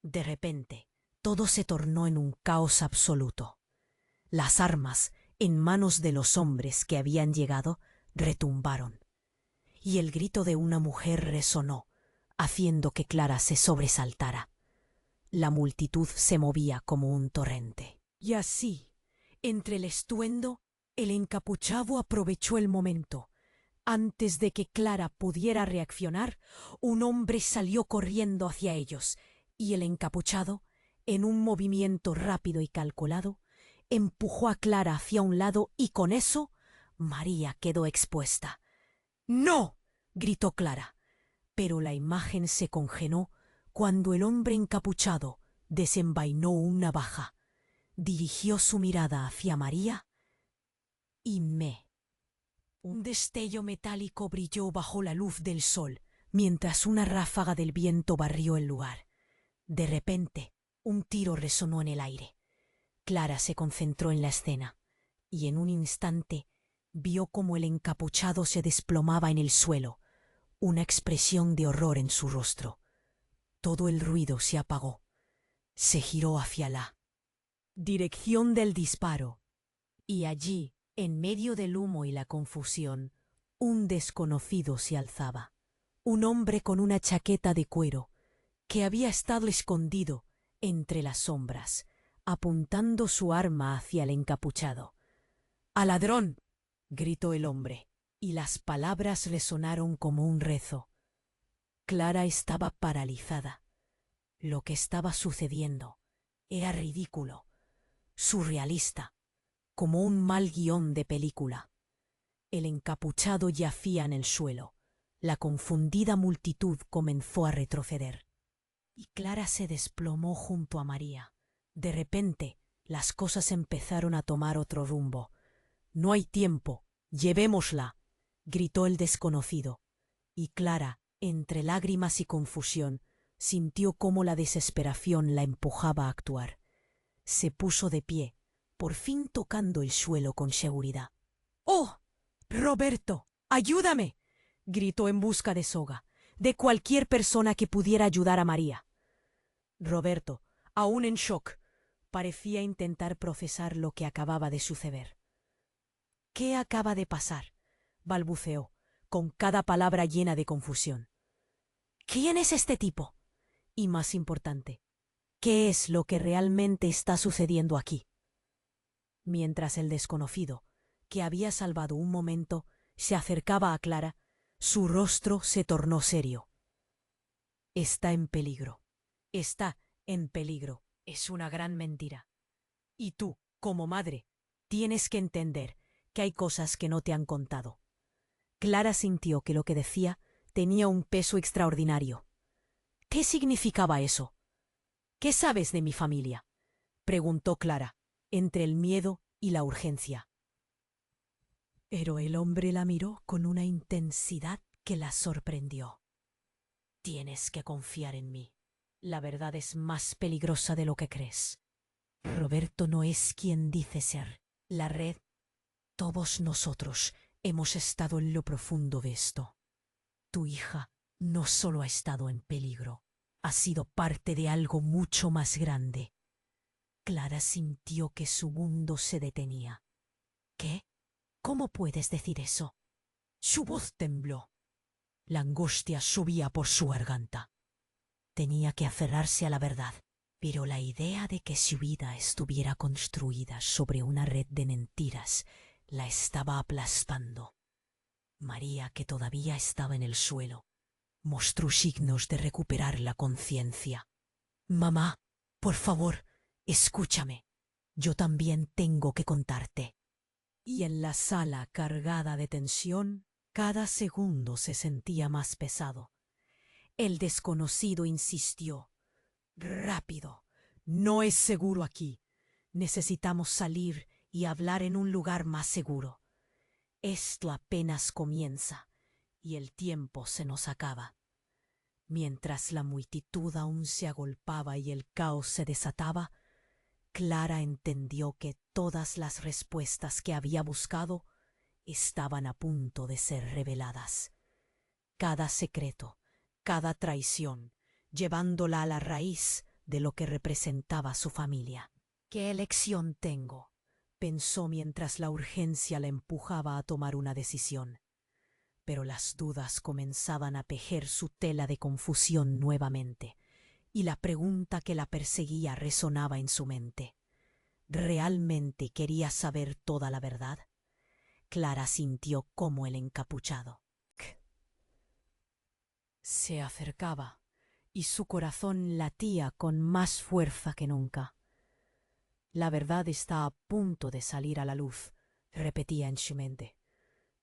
De repente, todo se tornó en un caos absoluto. Las armas, en manos de los hombres que habían llegado, retumbaron, y el grito de una mujer resonó, haciendo que Clara se sobresaltara. La multitud se movía como un torrente. Y así, entre el estruendo, el encapuchado aprovechó el momento. Antes de que Clara pudiera reaccionar, un hombre salió corriendo hacia ellos, y el encapuchado, en un movimiento rápido y calculado, empujó a Clara hacia un lado y con eso María quedó expuesta. «¡No!», gritó Clara, pero la imagen se congeló cuando el hombre encapuchado desenvainó una navaja, dirigió su mirada hacia María y un destello metálico brilló bajo la luz del sol, mientras una ráfaga del viento barrió el lugar. De repente, un tiro resonó en el aire. Clara se concentró en la escena, y en un instante vio cómo el encapuchado se desplomaba en el suelo, una expresión de horror en su rostro. Todo el ruido se apagó. Se giró hacia la Dirección del disparo. Y allí, en medio del humo y la confusión, un desconocido se alzaba. Un hombre con una chaqueta de cuero, que había estado escondido entre las sombras, apuntando su arma hacia el encapuchado. ¡Al ladrón! Gritó el hombre, y las palabras resonaron como un rezo. Clara estaba paralizada. Lo que estaba sucediendo era ridículo, surrealista, como un mal guión de película. El encapuchado yacía en el suelo. La confundida multitud comenzó a retroceder. Y Clara se desplomó junto a María. De repente, las cosas empezaron a tomar otro rumbo. «No hay tiempo, llevémosla», gritó el desconocido. Y Clara, entre lágrimas y confusión, sintió cómo la desesperación la empujaba a actuar. Se puso de pie, por fin tocando el suelo con seguridad. «¡Oh! Roberto, ayúdame», gritó en busca de soga, de cualquier persona que pudiera ayudar a María. Roberto, aún en shock, parecía intentar procesar lo que acababa de suceder. «¿Qué acaba de pasar?», balbuceó, con cada palabra llena de confusión. «¿Quién es este tipo? Y más importante, ¿qué es lo que realmente está sucediendo aquí?». Mientras el desconocido, que había salvado un momento, se acercaba a Clara, su rostro se tornó serio. «Está en peligro. Está en peligro. Es una gran mentira. Y tú, como madre, tienes que entender que hay cosas que no te han contado». Clara sintió que lo que decía tenía un peso extraordinario. «¿Qué significaba eso? ¿Qué sabes de mi familia?», preguntó Clara, entre el miedo y la urgencia. Pero el hombre la miró con una intensidad que la sorprendió. «Tienes que confiar en mí. La verdad es más peligrosa de lo que crees. Roberto no es quien dice ser. La red, todos nosotros hemos estado en lo profundo de esto. Tu hija no solo ha estado en peligro, ha sido parte de algo mucho más grande». Clara sintió que su mundo se detenía. «¿Qué? ¿Cómo puedes decir eso?». Su voz tembló. La angustia subía por su garganta. Tenía que aferrarse a la verdad, pero la idea de que su vida estuviera construida sobre una red de mentiras la estaba aplastando. María, que todavía estaba en el suelo, mostró signos de recuperar la conciencia. «Mamá, por favor, escúchame. Yo también tengo que contarte». Y en la sala cargada de tensión, cada segundo se sentía más pesado. El desconocido insistió. «Rápido. No es seguro aquí. Necesitamos salir y hablar en un lugar más seguro. Esto apenas comienza y el tiempo se nos acaba». Mientras la multitud aún se agolpaba y el caos se desataba, Clara entendió que todas las respuestas que había buscado estaban a punto de ser reveladas. Cada secreto, cada traición, llevándola a la raíz de lo que representaba su familia. «¿Qué elección tengo?», pensó mientras la urgencia la empujaba a tomar una decisión. Pero las dudas comenzaban a tejer su tela de confusión nuevamente, y la pregunta que la perseguía resonaba en su mente. ¿Realmente quería saber toda la verdad? Clara sintió cómo el encapuchado se acercaba, y su corazón latía con más fuerza que nunca. «La verdad está a punto de salir a la luz», repetía en su mente.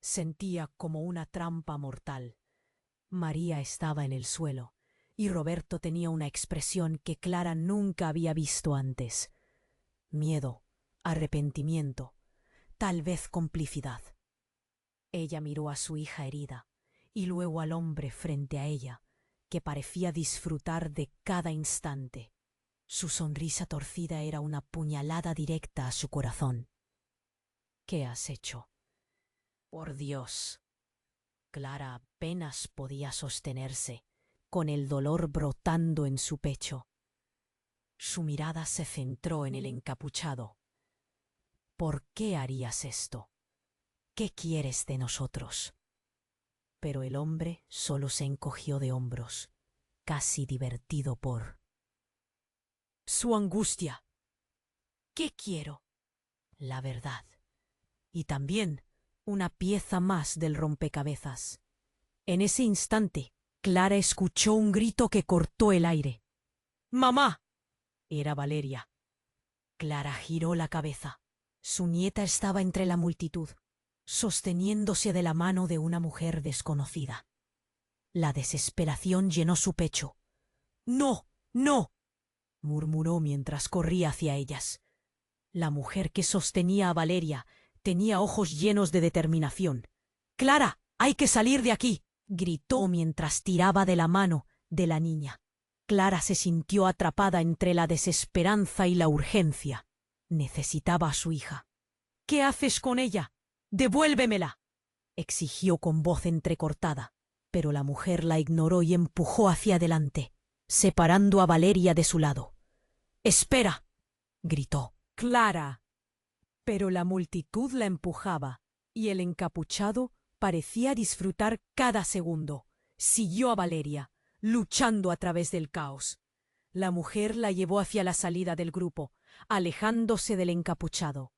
Sentía como una trampa mortal. María estaba en el suelo, y Roberto tenía una expresión que Clara nunca había visto antes. Miedo, arrepentimiento, tal vez complicidad. Ella miró a su hija herida, y luego al hombre frente a ella, que parecía disfrutar de cada instante. Su sonrisa torcida era una puñalada directa a su corazón. «¿Qué has hecho?». «Por Dios». Clara apenas podía sostenerse, con el dolor brotando en su pecho. Su mirada se centró en el encapuchado. ¿Por qué harías esto? ¿Qué quieres de nosotros? Pero el hombre solo se encogió de hombros, casi divertido por su angustia. ¿Qué quiero? La verdad. Y también una pieza más del rompecabezas. En ese instante, Clara escuchó un grito que cortó el aire. ¡Mamá! Era Valeria. Clara giró la cabeza. Su nieta estaba entre la multitud, sosteniéndose de la mano de una mujer desconocida. La desesperación llenó su pecho. ¡No! ¡No! Murmuró mientras corría hacia ellas. La mujer que sostenía a Valeria tenía ojos llenos de determinación. ¡Clara! ¡Hay que salir de aquí! Gritó mientras tiraba de la mano de la niña. Clara se sintió atrapada entre la desesperanza y la urgencia. Necesitaba a su hija. ¿Qué haces con ella? ¡Devuélvemela!, exigió con voz entrecortada, pero la mujer la ignoró y empujó hacia adelante, separando a Valeria de su lado. ¡Espera!, gritó. ¡Clara! Pero la multitud la empujaba, y el encapuchado parecía disfrutar cada segundo. Siguió a Valeria, luchando a través del caos. La mujer la llevó hacia la salida del grupo, alejándose del encapuchado.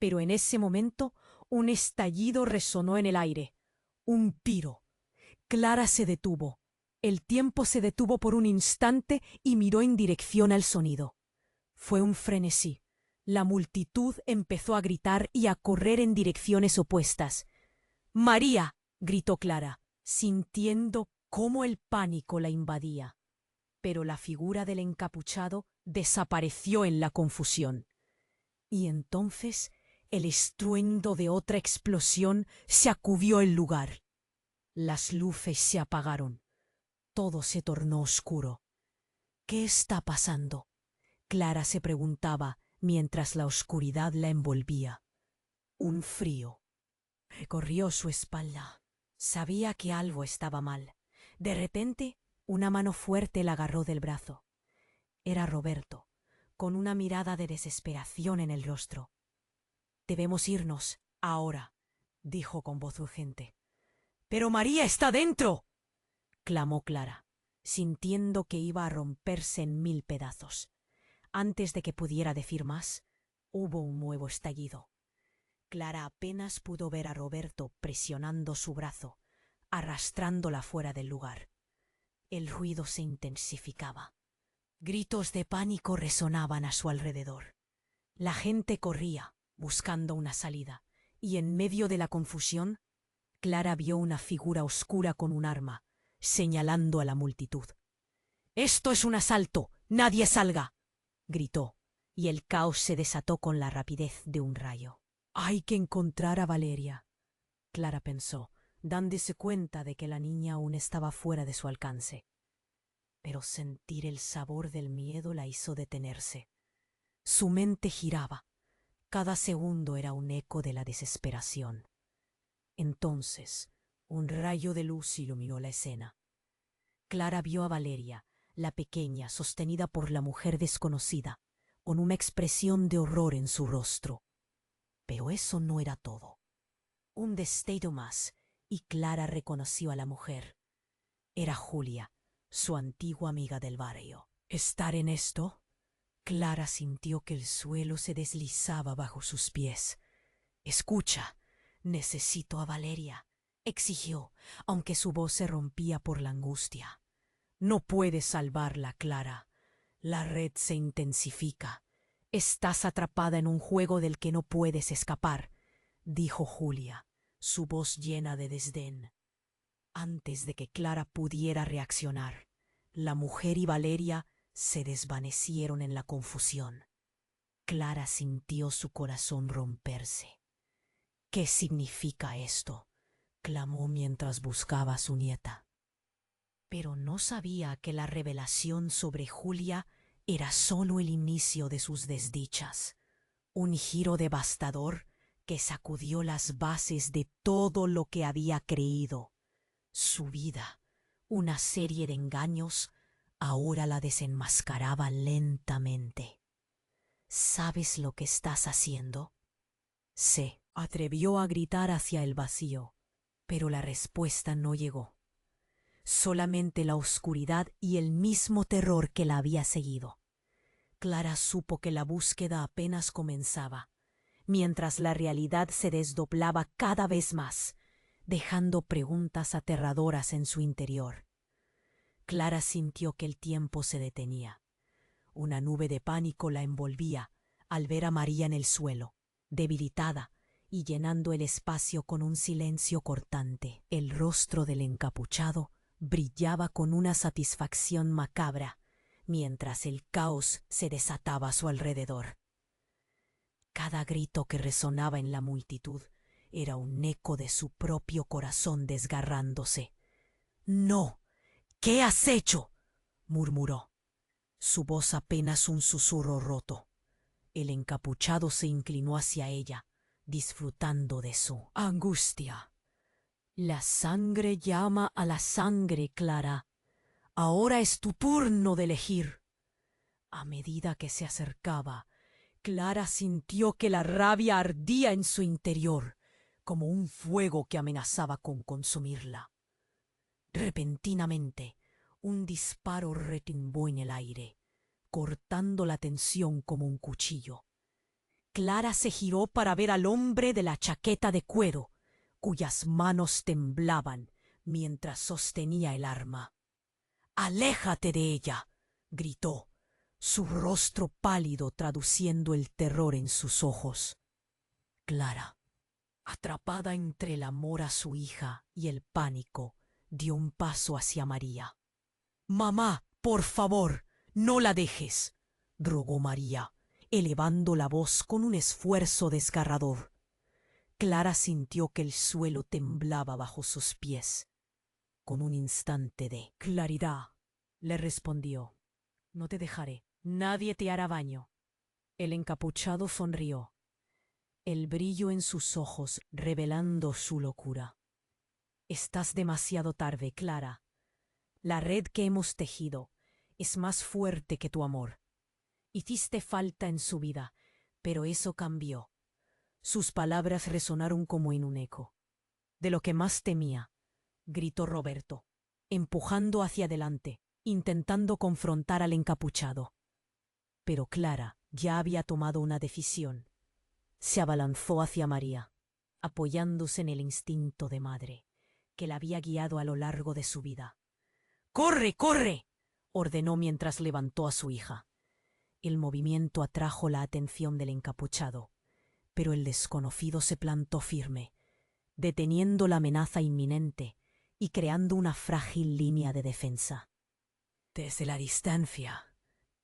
Pero en ese momento un estallido resonó en el aire. Un tiro. Clara se detuvo. El tiempo se detuvo por un instante y miró en dirección al sonido. Fue un frenesí. La multitud empezó a gritar y a correr en direcciones opuestas. ¡María!, gritó Clara, sintiendo cómo el pánico la invadía. Pero la figura del encapuchado desapareció en la confusión. Y entonces el estruendo de otra explosión sacudió el lugar. Las luces se apagaron. Todo se tornó oscuro. ¿Qué está pasando?, Clara se preguntaba mientras la oscuridad la envolvía. Un frío recorrió su espalda. Sabía que algo estaba mal. De repente, una mano fuerte la agarró del brazo. Era Roberto, con una mirada de desesperación en el rostro. «Debemos irnos, ahora», dijo con voz urgente. «¡Pero María está dentro!», clamó Clara, sintiendo que iba a romperse en 1000 pedazos. Antes de que pudiera decir más, hubo un nuevo estallido. Clara apenas pudo ver a Roberto presionando su brazo, arrastrándola fuera del lugar. El ruido se intensificaba. Gritos de pánico resonaban a su alrededor. La gente corría, buscando una salida, y en medio de la confusión, Clara vio una figura oscura con un arma, señalando a la multitud. «¡Esto es un asalto! ¡Nadie salga!», gritó, y el caos se desató con la rapidez de un rayo. «Hay que encontrar a Valeria», Clara pensó, dándose cuenta de que la niña aún estaba fuera de su alcance. Pero sentir el sabor del miedo la hizo detenerse. Su mente giraba. Cada segundo era un eco de la desesperación. Entonces, un rayo de luz iluminó la escena. Clara vio a Valeria, la pequeña, sostenida por la mujer desconocida, con una expresión de horror en su rostro. Pero eso no era todo. Un destello más, y Clara reconoció a la mujer. Era Julia, su antigua amiga del barrio. ¿Estar en esto? Clara sintió que el suelo se deslizaba bajo sus pies. «Escucha, necesito a Valeria», exigió, aunque su voz se rompía por la angustia. «No puedes salvarla, Clara. La red se intensifica. Estás atrapada en un juego del que no puedes escapar», dijo Julia, su voz llena de desdén. Antes de que Clara pudiera reaccionar, la mujer y Valeria se desvanecieron en la confusión. Clara sintió su corazón romperse. «¿Qué significa esto?», clamó mientras buscaba a su nieta. Pero no sabía que la revelación sobre Julia era solo el inicio de sus desdichas, un giro devastador que sacudió las bases de todo lo que había creído. Su vida, una serie de engaños, ahora la desenmascaraba lentamente. ¿Sabes lo que estás haciendo? Se atrevió a gritar hacia el vacío, pero la respuesta no llegó. Solamente la oscuridad y el mismo terror que la había seguido. Clara supo que la búsqueda apenas comenzaba, mientras la realidad se desdoblaba cada vez más, dejando preguntas aterradoras en su interior. Clara sintió que el tiempo se detenía. Una nube de pánico la envolvía al ver a María en el suelo, debilitada y llenando el espacio con un silencio cortante. El rostro del encapuchado brillaba con una satisfacción macabra, mientras el caos se desataba a su alrededor. Cada grito que resonaba en la multitud era un eco de su propio corazón desgarrándose. «¡No! ¿Qué has hecho?», murmuró. Su voz apenas un susurro roto. El encapuchado se inclinó hacia ella, disfrutando de su angustia. «La sangre llama a la sangre, Clara. Ahora es tu turno de elegir». A medida que se acercaba, Clara sintió que la rabia ardía en su interior, como un fuego que amenazaba con consumirla. Repentinamente, un disparo retumbó en el aire, cortando la tensión como un cuchillo. Clara se giró para ver al hombre de la chaqueta de cuero, cuyas manos temblaban mientras sostenía el arma. «¡Aléjate de ella!», gritó, su rostro pálido traduciendo el terror en sus ojos. Clara, atrapada entre el amor a su hija y el pánico, dio un paso hacia María. «Mamá, por favor, no la dejes», rogó María, elevando la voz con un esfuerzo desgarrador. Clara sintió que el suelo temblaba bajo sus pies. Con un instante de claridad, le respondió: «No te dejaré. Nadie te hará daño». El encapuchado sonrió, el brillo en sus ojos revelando su locura. «Estás demasiado tarde, Clara. La red que hemos tejido es más fuerte que tu amor. Hiciste falta en su vida, pero eso cambió». Sus palabras resonaron como en un eco. «De lo que más temía», gritó Roberto, empujando hacia adelante, intentando confrontar al encapuchado. Pero Clara ya había tomado una decisión. Se abalanzó hacia María, apoyándose en el instinto de madre, que la había guiado a lo largo de su vida. «¡Corre, corre!», ordenó mientras levantó a su hija. El movimiento atrajo la atención del encapuchado, pero el desconocido se plantó firme, deteniendo la amenaza inminente y creando una frágil línea de defensa. Desde la distancia,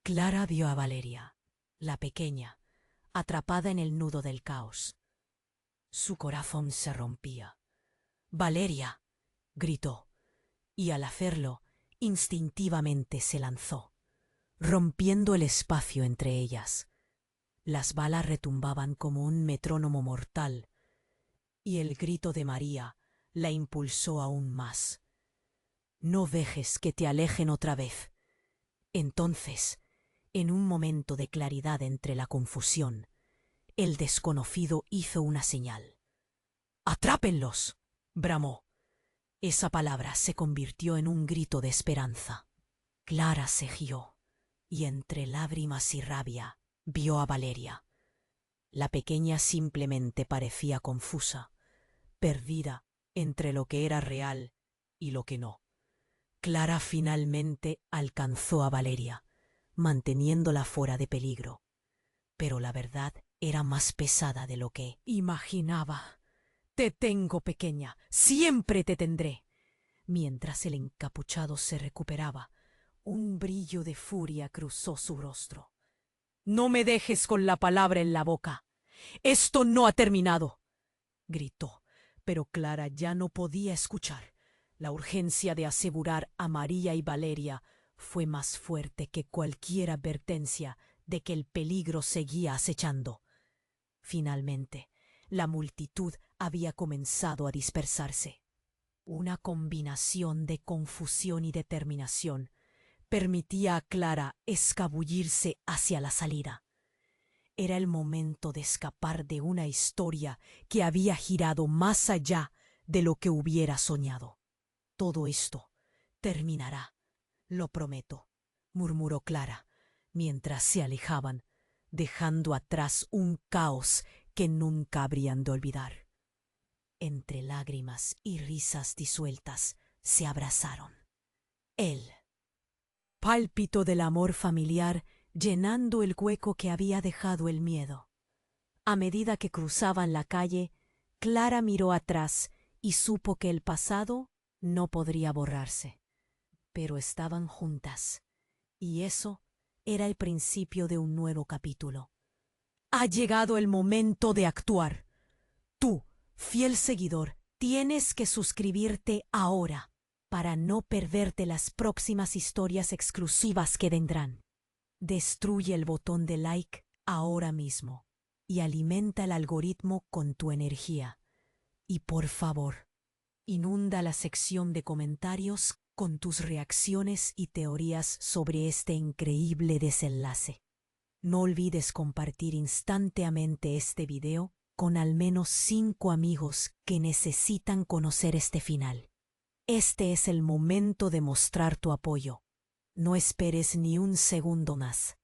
Clara vio a Valeria, la pequeña, atrapada en el nudo del caos. Su corazón se rompía. «¡Valeria!», gritó, y al hacerlo, instintivamente se lanzó, rompiendo el espacio entre ellas. Las balas retumbaban como un metrónomo mortal, y el grito de María la impulsó aún más. «No dejes que te alejen otra vez». Entonces, en un momento de claridad entre la confusión, el desconocido hizo una señal. «¡Atrápenlos!», bramó. Esa palabra se convirtió en un grito de esperanza. Clara se guió, y entre lágrimas y rabia vio a Valeria. La pequeña simplemente parecía confusa, perdida entre lo que era real y lo que no. Clara finalmente alcanzó a Valeria, manteniéndola fuera de peligro. Pero la verdad era más pesada de lo que imaginaba. «Te tengo, pequeña, siempre te tendré». Mientras el encapuchado se recuperaba, un brillo de furia cruzó su rostro. «No me dejes con la palabra en la boca. Esto no ha terminado», gritó, pero Clara ya no podía escuchar. La urgencia de asegurar a María y Valeria fue más fuerte que cualquier advertencia de que el peligro seguía acechando. Finalmente, la multitud había comenzado a dispersarse. Una combinación de confusión y determinación permitía a Clara escabullirse hacia la salida. Era el momento de escapar de una historia que había girado más allá de lo que hubiera soñado. Todo esto terminará, lo prometo, murmuró Clara, mientras se alejaban, dejando atrás un caos que nunca habrían de olvidar. Entre lágrimas y risas disueltas se abrazaron. El pálpito del amor familiar llenando el hueco que había dejado el miedo. A medida que cruzaban la calle, Clara miró atrás y supo que el pasado no podría borrarse. Pero estaban juntas, y eso era el principio de un nuevo capítulo. Ha llegado el momento de actuar. Tú, fiel seguidor, tienes que suscribirte ahora para no perderte las próximas historias exclusivas que vendrán. Destruye el botón de like ahora mismo y alimenta el algoritmo con tu energía. Y por favor, inunda la sección de comentarios con tus reacciones y teorías sobre este increíble desenlace. No olvides compartir instantáneamente este video con al menos 5 amigos que necesitan conocer este final. Este es el momento de mostrar tu apoyo. No esperes ni un segundo más.